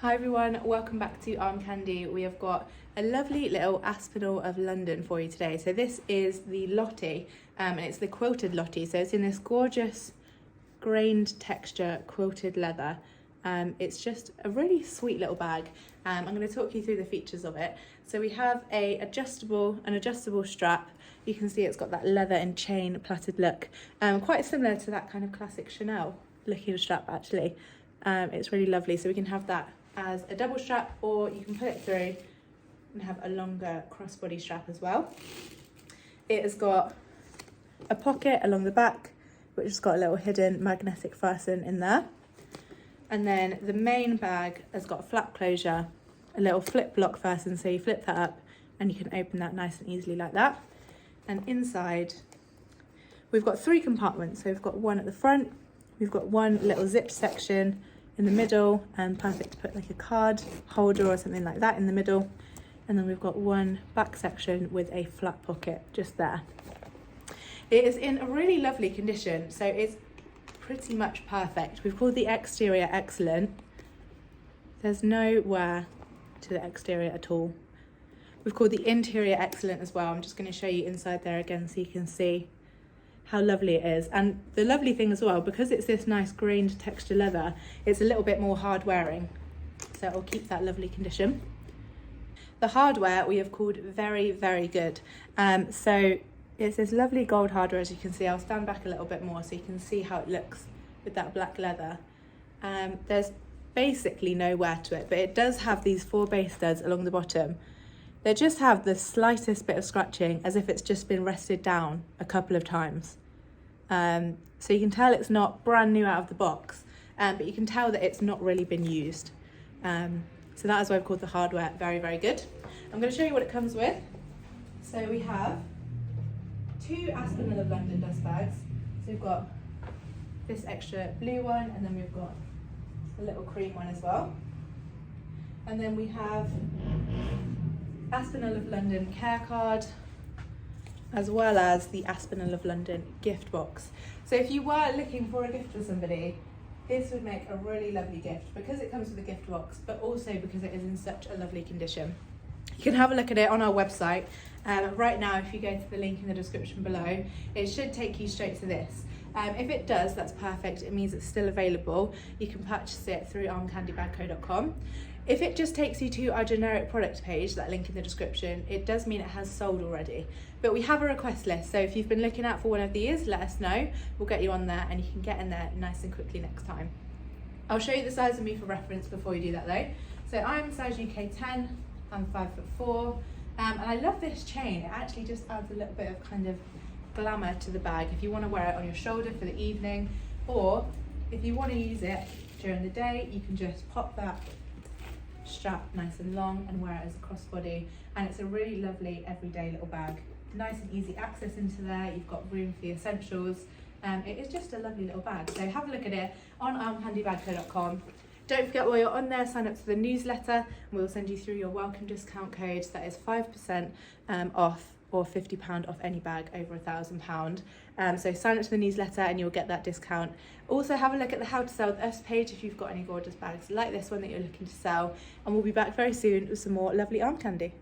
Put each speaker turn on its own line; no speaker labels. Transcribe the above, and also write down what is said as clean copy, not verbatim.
Hi everyone, welcome back to Armcandy. We have got a lovely little Aspinal of London for you today. So this is the Lottie, and it's the quilted Lottie. So it's in this gorgeous grained texture quilted leather. It's just a really sweet little bag. I'm going to talk you through the features of it. So we have an adjustable strap. You can see it's got that leather and chain plaited look, quite similar to that kind of classic Chanel looking strap actually. It's really lovely. So we can have that as a double strap, or you can put it through and have a longer crossbody strap as well. It has got a pocket along the back, which has got a little hidden magnetic fasten in there. And then the main bag has got a flap closure, a little flip block fasten, so you flip that up and you can open that nice and easily like that. And inside, we've got 3 compartments. So we've got one at the front, we've got one little zipped section in the middle, and perfect to put like a card holder or something like that in the middle. And then we've got one back section with a flat pocket just there. It is in a really lovely condition, so it's pretty much perfect. We've called the exterior excellent. There's no wear to the exterior at all. We've called the interior excellent as well. I'm just going to show you inside there again so you can see how lovely it is. And the lovely thing as well, because it's this nice grained texture leather, it's a little bit more hard wearing, so it'll keep that lovely condition. The hardware we have called very, very good. So it's this lovely gold hardware, as you can see. I'll stand back a little bit more so you can see how it looks with that black leather. There's basically no wear to it, but it does have these 4 base studs along the bottom. They just have the slightest bit of scratching, as if it's just been rested down a couple of times. So you can tell it's not brand new out of the box, but you can tell that it's not really been used. So that is why I've called the hardware very, very good. I'm going to show you what it comes with. So we have 2 Aspinal of London dust bags. So we've got this extra blue one, and then we've got a little cream one as well. And then we have Aspinal of London care card, as well as the Aspinal of London gift box. So if you were looking for a gift for somebody, this would make a really lovely gift, because it comes with a gift box, but also because it is in such a lovely condition. You can have a look at it on our website. Right now, if you go to the link in the description below, it should take you straight to this. If it does, that's perfect. It means it's still available. You can purchase it through armcandybagco.com. If it just takes you to our generic product page, that link in the description, it does mean it has sold already. But we have a request list, so if you've been looking out for one of these, let us know. We'll get you on there and you can get in there nice and quickly next time. I'll show you the size of me for reference before we do that though. So I'm size UK 10, I'm 5'4", and I love this chain. It actually just adds a little bit of kind of glamour to the bag if you want to wear it on your shoulder for the evening, or if you want to use it during the day, you can just pop that strap nice and long and wear it as a crossbody, and it's a really lovely everyday little bag. Nice and easy access into there. You've got room for the essentials. It is just a lovely little bag. So have a look at it on armcandybagco.com. Don't forget, while you're on there, sign up to the newsletter and we'll send you through your welcome discount code. That is 5% off, or £50 off any bag over £1,000. So sign up to the newsletter and you'll get that discount. Also have a look at the How to Sell with Us page if you've got any gorgeous bags like this one that you're looking to sell. And we'll be back very soon with some more lovely arm candy.